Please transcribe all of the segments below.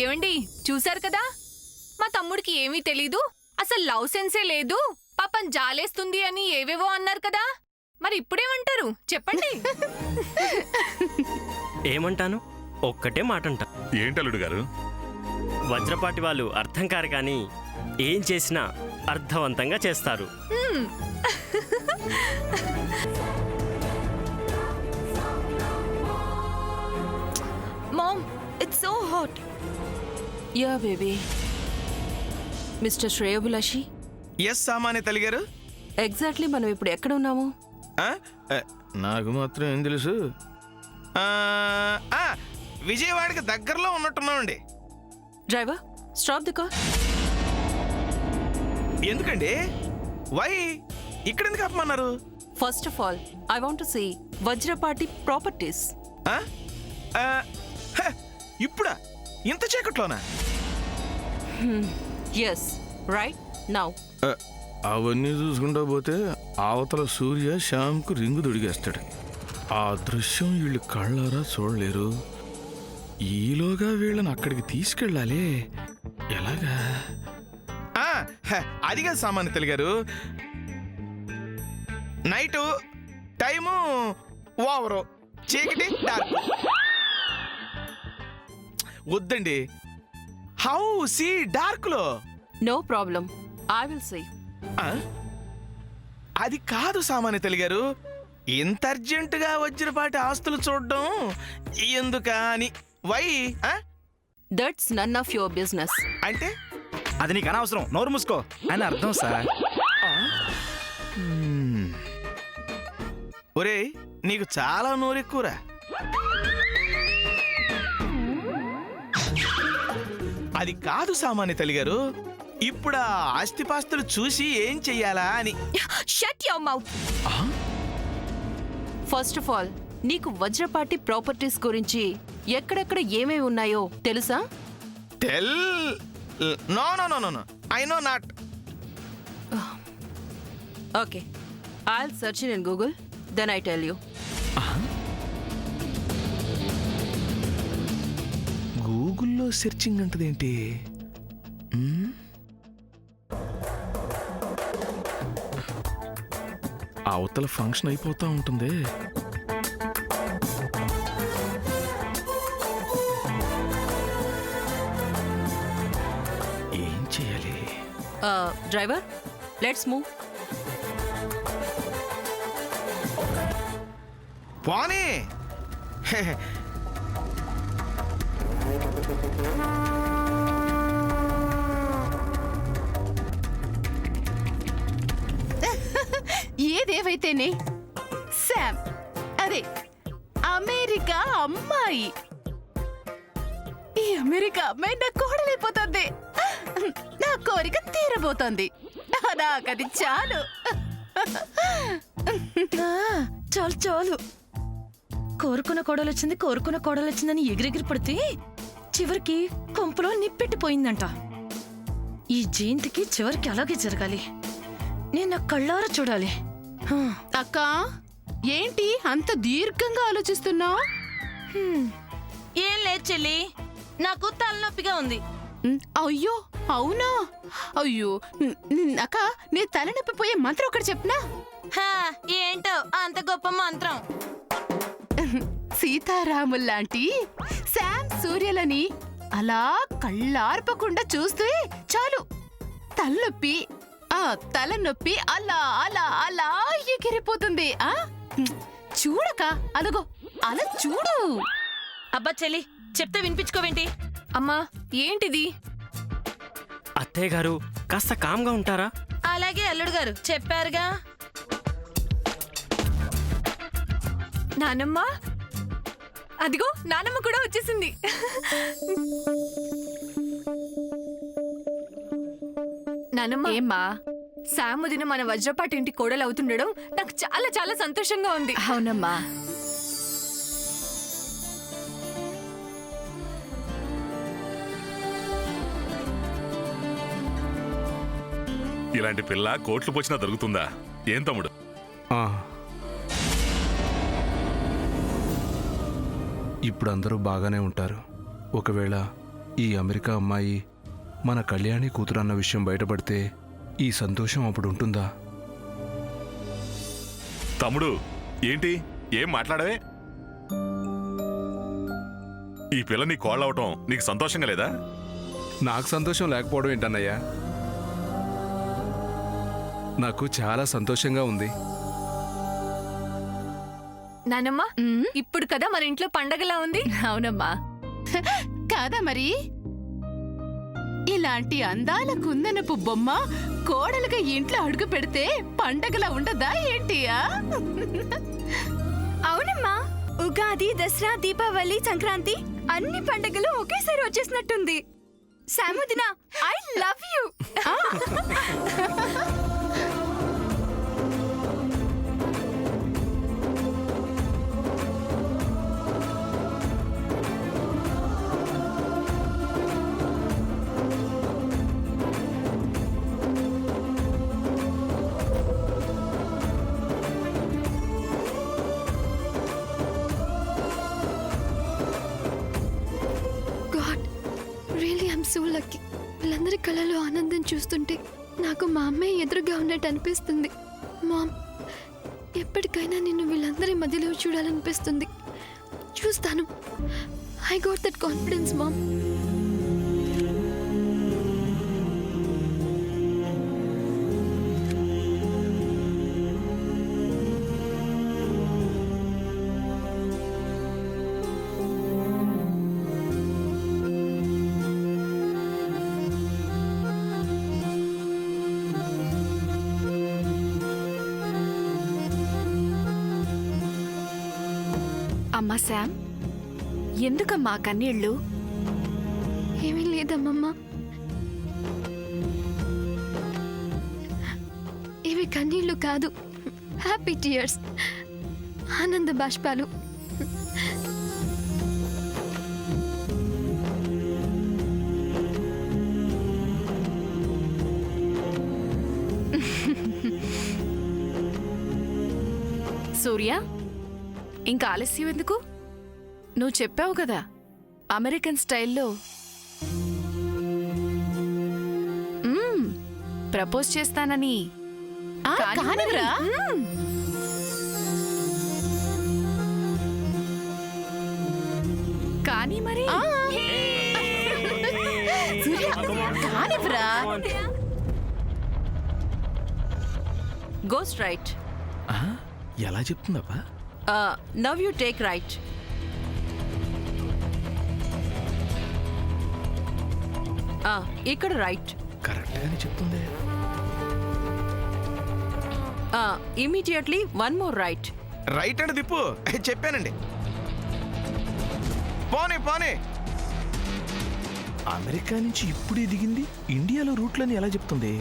ఏమండి చూసారు కదా, మా తమ్ముడికి ఏమీ తెలీదు, అసలు లవ్ సెన్సే లేదు, పాపం జాలేస్తుంది అని ఏవేవో అన్నారు కదా. మరి ఇప్పుడేమంటారు చెప్పండి? ఏమంటాను, ఒక్కటే మాటంట. ఏంటల్లుడు గారు? వజ్రపాటి వాళ్ళు అర్థం కారు కానీ ఏం చేసినా అర్థవంతంగా చేస్తారు. Mom, it's so hot. Yeah, baby. Mr. Shreyabulashi? Yes సామాన్య తల్లి గారు. ఎగ్జాక్ట్లీ మనం ఇప్పుడు ఎక్కడ ఉన్నాము? నాకు మాత్రం ఏం తెలుసు. విజయవాడకి దగ్గరలో ఉన్నట్టున్నామండి. Driver, stop the car. ఎందుకండి? వై ఇక్కడ ఎందుకు ఆపమన్నారు? First of all I want to see Vajrapati properties. ఇప్పుడా? ఇంత చీకట్లోనా? Yes, right now. అవన్నీ చూసుకుంటా పోతే అవతల సూర్య శ్యామ్కు రింగు దొడిగేస్తాడు. ఆ దృశ్యం వీళ్ళు కళ్ళారా చూడలేరు. ఈలోగా వీళ్ళని అక్కడికి తీసుకెళ్ళాలి. ఎలాగా? అదిగా సామాన్య తల్లి గారు, నైటు టైము ఓవరు, చీకటి డార్క్. వద్దండి. హౌ సీ డార్క్ లో? No problem, I will see. అది కాదు సామాన్య తల్లి గారు, ఇంత అర్జెంటుగా వజ్రపాటి ఆస్తులు చూడడం ఎందుకా అని. Why? That's none of your business. అంటే అది నీకు అనవసరం, నోరు మూసుకో అని అర్థం సార్. ఒరేయ్, నీకు చాలా నోరెక్కువరా. అది కాదు సామాన్య తల్లి గారు, ఇప్పుడు ఆ ఆస్తిపాస్తులు చూసి ఏం చెయ్యాలా అని. Shut your mouth. First of all నీకు వజ్రపాటి ప్రాపర్టీస్ గురించి ఎక్కడెక్కడ ఏమేమి ఉన్నాయో తెలుసా? No no no no no, I know not. Okay, I'll search in Google, then I tell you. గూగుల్లో సెర్చింగ్ అంటదేంటి? అవతల ఫంక్షన్ అయిపోతా ఉంటుంది. ఏం చేయాలి? Driver, let's move. పోనీ. ఏదేవైతేనే శామ్, అదే అమెరికా అమ్మాయి, ఈ అమెరికా అమ్మాయి నా కోడలైపోతుంది. నా కోరిక తీరబోతోంది. నాకది చాలు. చాలు చాలు. కోరుకున్న కోడలు వచ్చిందని ఎగిరెగిరి పడితే చివరికి కొంపలో నిప్పెట్టిపోయిందంట. ఈ జయంతికి చివరికి అలాగే జరగాలి. నేను నా కళ్ళారా చూడాలి. అక్క, ఏంటి అంత దీర్ఘంగా ఆలోచిస్తున్నావు? ఏం లేదు చెల్లి, నాకు తలనొప్పిగా ఉంది. అయ్యో అవునా? అయ్యో అక్క, నీ తలనొప్పి పోయే మంత్రం ఒకటి చెప్పనా? ఏంటో అంత గొప్ప మంత్రం. సీతారాముల్లాంటి శామ్ సూర్యలని అలా కళ్ళార్పకుండా చూస్తే చాలు, తలనొప్పి అలా అలా అలా ఎగిరిపోతుంది. చూడక, అలగో అలా చూడు. అబ్బా చెల్లి, చెప్తే వినిపించుకోవేంటి? అమ్మా ఏంటిది? అత్తయ్య గారు కాస్త కామ్గా ఉంటారా? అలాగే అల్లుడు గారు చెప్పారుగా. నానమ్మ, అదిగో నానమ్మ కూడా వచ్చేసింది. నానమ్మ, ఏమ్మా? శామ్ వదిన మన వజ్రపాటి ఇంటి కోడలు అవుతుండడం నాకు చాలా చాలా సంతోషంగా ఉంది. అవునమ్మా. ఇలాంటి పిల్ల కోట్లు పోచినా దొరుకుతుందా? ఏం తమ్ముడు? ఇప్పుడు అందరూ బాగానే ఉంటారు. ఒకవేళ ఈ అమెరికా అమ్మాయి మన కళ్యాణి కూతురు అన్న విషయం బయటపడితే ఈ సంతోషం అప్పుడు ఉంటుందా? తమ్ముడు ఏంటి ఏం మాట్లాడవే? ఈ పిల్ల నీ కోళ్ళవటం నీకు సంతోషంగా లేదా? నాకు సంతోషం లేకపోవడం ఏంటన్నయ్యా? నాకు చాలా సంతోషంగా ఉంది. నానమ్మ ఇప్పుడు కదా మన ఇంట్లో పండగలా ఉంది. అవునమ్మా. కాదా మరి? ఇలాంటి అందాల కుందనపు బొమ్మ కోడలుగా ఇంట్లో అడుగు పెడితే పండగలా ఉండదా ఏంటియా? అవునమ్మా, ఉగాది, దసరా, దీపావళి, సంక్రాంతి అన్ని పండగలు ఒకేసారి వచ్చేసినట్టుంది. సాముదిన, I love you. So lucky. వీళ్ళందరి కళలో ఆనందం చూస్తుంటే నాకు మా అమ్మే ఎదురుగా ఉన్నట్టు అనిపిస్తుంది. మామ్, ఎప్పటికైనా నిన్ను వీళ్ళందరి మధ్యలో చూడాలనిపిస్తుంది. చూస్తాను. I got that confidence mom. అమ్మా శామ్, ఎందుకమ్మా కన్నీళ్ళు? ఏమీ లేదమ్మమ్మ. ఇవి కన్నీళ్లు కాదు, హ్యాపీ టీయర్స్, ఆనంద బాష్పాలు. సూర్య, ఇంకా ఆలస్యం ఎందుకు? నువ్వు చెప్పావు కదా అమెరికన్ స్టైల్లో ప్రపోజ్ చేస్తానని. కానివ్వరా? కానీ మరి సూర్య, కానివ్వరా? Go straight. ఎలా చెప్తుందబ్బా? Now you take right. ఇక్కడ రైట్. కరెక్ట్ గానే చెప్తుంది. Immediately one more right. Right and దిప్పు. చెప్పానండి. పోనీ పోనీ. అమెరికా నుంచి ఇప్పుడే దిగింది, ఇండియాలో రూట్లని ఎలా చెప్తుంది?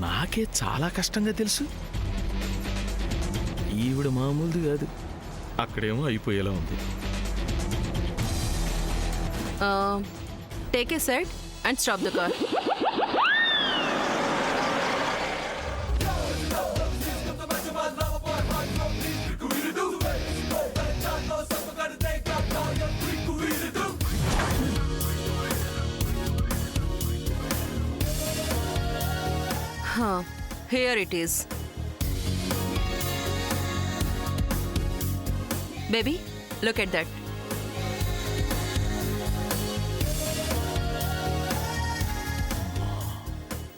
నాకే చాలా కష్టంగా తెలుసు. ఈవిడ మామూలుది కాదు. అక్కడేమో అయిపోయేలా ఉంది. Take a side and stop the car. Here it is. Baby, look at that.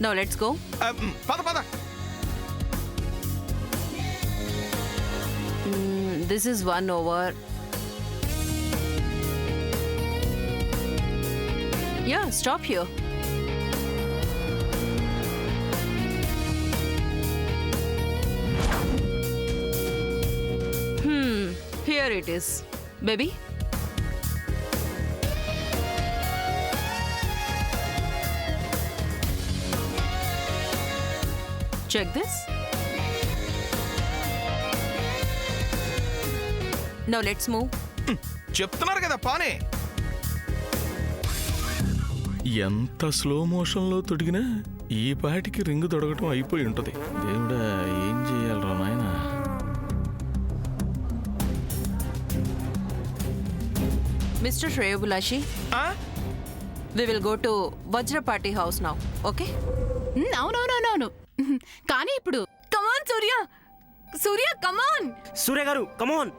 Now let's go. పద పద. This is 1 over. Yeah, stop here. Here it is. Baby. Check this. Now let's move. చెప్తున్నారు కదా పానే. ఎంత slow మోషన్లో తొడిగినా ఈ పాటికి ring తొడగటం అయిపోయి ఉంటుంది. దేవుడా, ఏం చేయాలరా నాయన? Mr. Shreyabulashi. We will go to Vajrapati house now okay? అవునవునవునవును. కానీ ఇప్పుడు కమాన్ సూర్య, సూర్య కమాన్. సూర్య గారు కమాన్.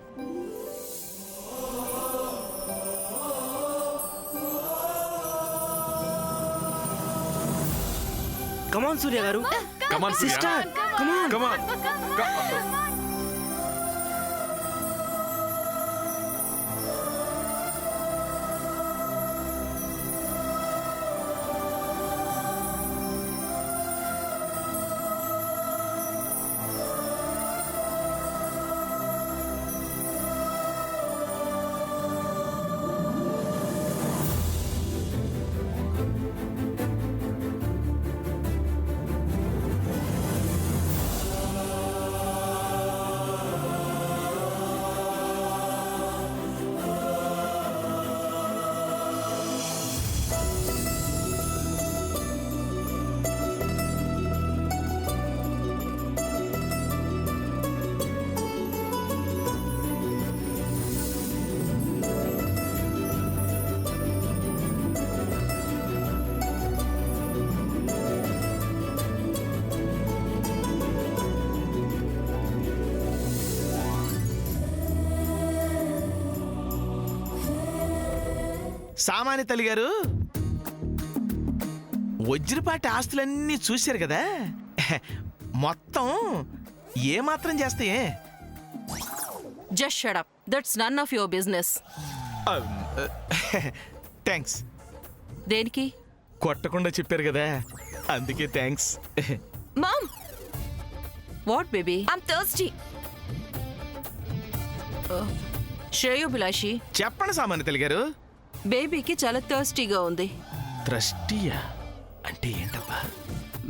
కమాన్ సూర్య గారు. Come on sister come on. Come on. Samanya తల్లి గారు, వజ్రపాటి ఆస్తులన్నీ చూశారు కదా, మొత్తం ఏమాత్రం చేస్తాయే? Just shut up, that's none of your business. Thanks. దేనికి? కొట్టకుండా చెప్పారు కదా, అందుకే thanks. Mom, what baby? I'm thirsty. Shreyobhilashi, చెప్పండి సామాన్య తల్లి గారు. బేబీకి చాలా థర్స్టీగా ఉంది. ట్రస్టీయా అంటే ఏంటబ్బా?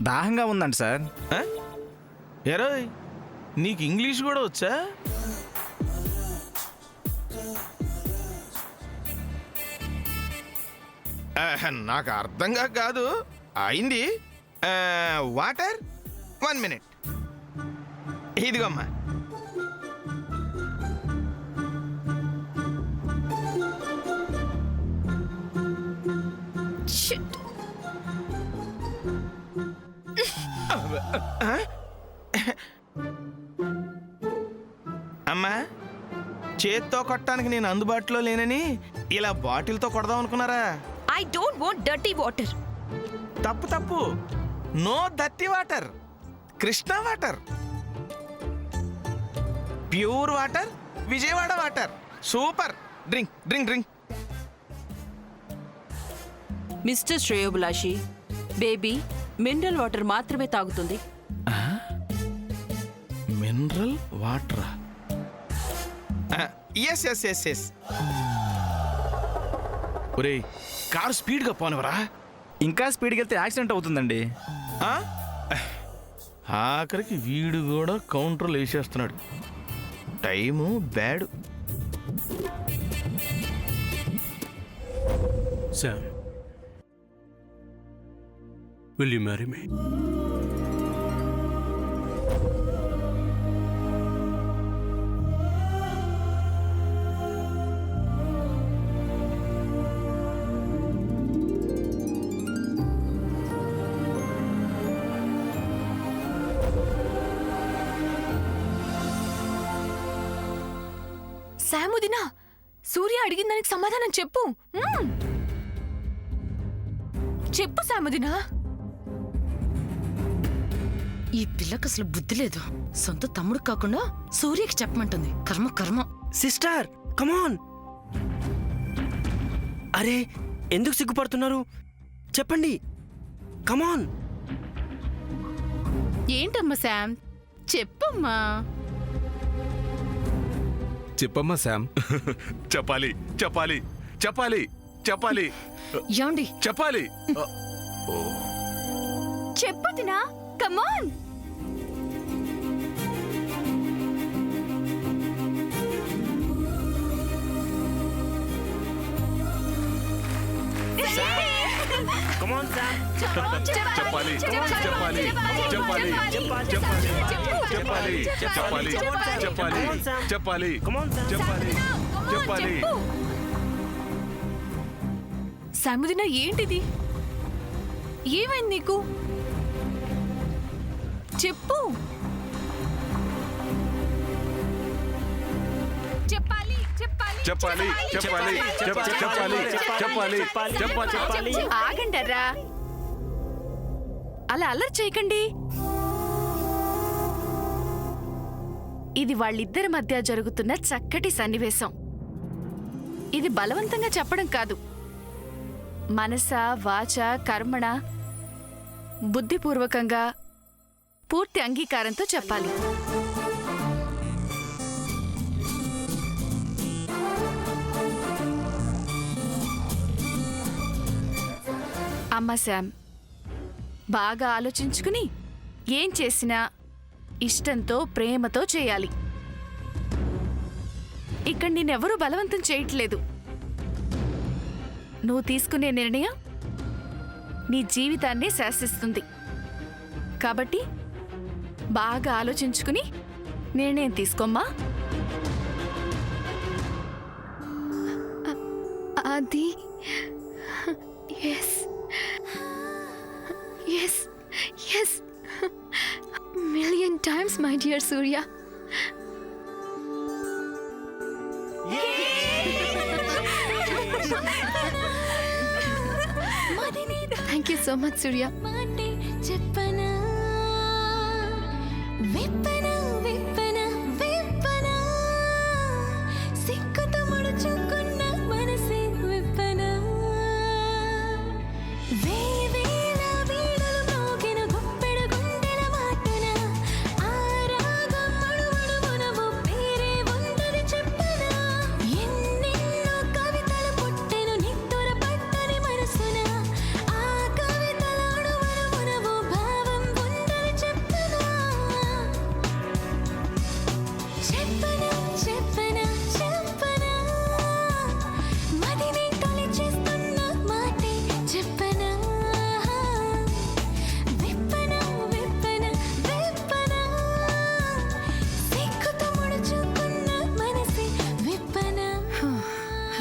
దాహంగా ఉందండి సార్. ఎరోయ్, నీకు ఇంగ్లీష్ కూడా వచ్చా? నాకు అర్థంగా కాదు అయింది. Water 1 minute. ఇదిగోమ్మా. అమ్మా, చేత్తో కొట్టడానికి నేను అందుబాటులో లేనని ఇలా బాటిల్తో కొడదాం అనుకున్నారా? I don't want dirty water. తప్పు తప్పు. No dirty water, Krishna water, pure water, Vijayawada water. Super. Drink drink drink. Mister Shreyobhilashi, baby mineral water మాత్రమే తాగుతుంది. మినరల్ వాటరా? Yes yes yes yes. ఒరే, కారు స్పీడ్గా పోనవరా? ఇంకా స్పీడ్కి వెళ్తే యాక్సిడెంట్ అవుతుందండి. ఆఖరికి వీడు కూడా కౌంటర్లు వేసేస్తున్నాడు. Time bad. Sam, will you marry me? సాముదినా, సూర్య అడిగిన దానికి సమాధానం చెప్పు. చెప్పు సాముదినా. ఈ పిల్లకి అసలు బుద్ధి లేదు. సొంత తమ్ముడు కాకుండా సూర్యకి చెప్పమంటుంది. కర్మ కర్మ. Sister come on. అరే, ఎందుకు సిగ్గుపడుతున్నారు? చెప్పండి, కమాన్. ఏంటమ్మా శామ్, చెప్పమ్మా. చెప్పమ్మా శామ్. చెప్పాలి చెప్పాలి చెప్పాలి చెప్పాలి యాండి చెప్పాలి. చెప్పొద్దునా, కమాన్. కమాన్ సామ్. చెప్పాలి చెప్పాలి చెప్పాలి చెప్పాలి చెప్పాలి చెప్పాలి చెప్పాలి చెప్పాలి కమాన్ సామ్. చెప్పాలి చెప్పాలి. సాముదినా ఏంటిది? ఏమైంది నీకు? చెప్పు. చెప్పాలి చెప్పాలి చెప్పాలి చెప్పాలి చెప్పాలి చెప్పాలి చెప్పాలి. ఆగండర్రా, అలా అల్లరి చేయకండి. ఇది వాళ్ళిద్దరి మధ్య జరుగుతున్న చక్కటి సన్నివేశం. ఇది బలవంతంగా చెప్పడం కాదు, మనస వాచ కర్మణ బుద్ధిపూర్వకంగా పూర్తి అంగీకారంతో చెప్పాలి. అమ్మ శామ్, బాగా ఆలోచించుకుని ఏం చేసినా ఇష్టంతో ప్రేమతో చేయాలి. ఇక్కడ నేనెవరూ బలవంతం చేయట్లేదు. నువ్వు తీసుకునే నిర్ణయం నీ జీవితాన్ని శాసిస్తుంది. కాబట్టి బాగా ఆలోచించుకుని నిర్ణయం తీసుకోమ్మా. అది yes yes yes million times, my dear Surya. Thank you so much, Surya.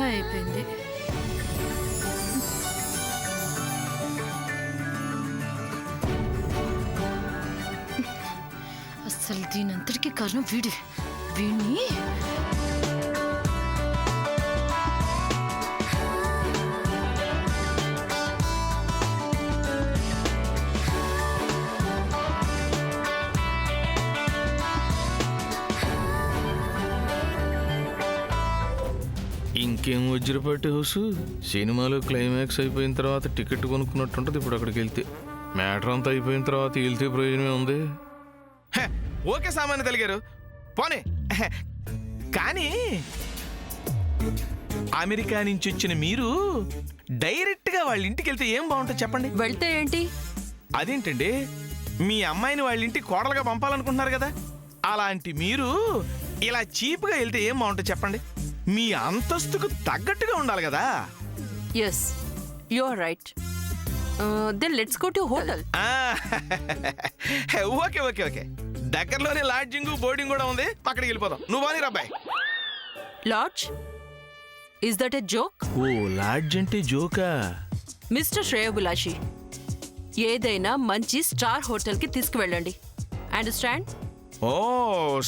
అయిపోయింది. అసలు దీనంతటికీ కారణం వీడిని ఇంకేం వజ్రపాటి హౌస్, సినిమాలో క్లైమాక్స్ అయిపోయిన తర్వాత టికెట్ కొనుక్కున్నట్టుంటది. ఇప్పుడు అక్కడికి వెళ్తే మ్యాటర్ అంతా అయిపోయిన తర్వాత వెళ్తే ప్రయోజనమే ఉంది. ఓకే సామాన్య తెలిగారు పోనీ. కానీ అమెరికా నుంచి వచ్చిన మీరు డైరెక్ట్ గా వాళ్ళ ఇంటికి వెళ్తే ఏం బాగుంటుంది చెప్పండి. వెళ్తే ఏంటి? అదేంటండి, మీ అమ్మాయిని వాళ్ళ ఇంటికి కోడలుగా పంపాలనుకుంటున్నారు కదా, అలాంటి మీరు ఇలా చీప్గా వెళ్తే ఏం బాగుంటుంది చెప్పండి. మీ అంతస్తుకు తగ్గట్టుగా ఉండాలి కదా. Yes, you are right. Then let's go to hotel. Okay okay okay, దగ్గరలోనే లాడ్జింగ్ బోర్డింగ్ కూడా ఉంది, అక్కడికి వెళ్ళిపోదాం. నువ్వు బాని రాబాయ్. Lodge? Is that a joke? ఓ, లాడ్జ్ అంటే జోకా? మిస్టర్ శ్రేయోభిలాషి, ఏదైనా మంచి స్టార్ హోటల్కి తీసుకువెళ్ళండి. అండర్స్టాండ్? ఓ,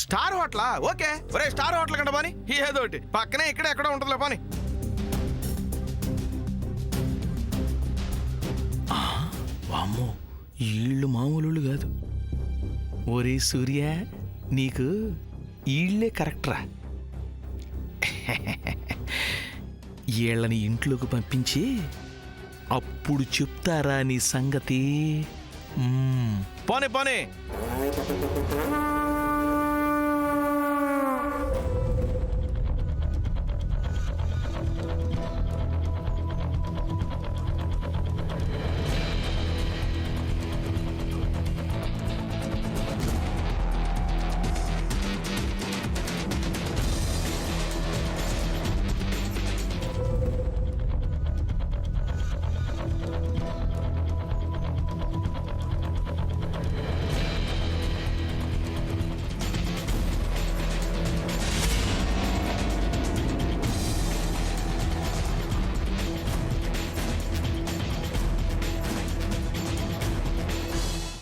స్టార్ హోటలా? ఓకే. ఒరే, స్టార్ హోటల్ కంట బాని, ఏదోటి పక్కనే ఇక్కడ ఎక్కడ ఉంటుందిలే పాని. వామ్మో, ఈళ్ళు మామూలు కాదు. ఒరే సూర్య, నీకు ఈళ్లే కరెక్ట్రా. వీళ్ళని ఇంట్లోకి పంపించి అప్పుడు చెప్తారా నీ సంగతి. పోనీ పోనీ.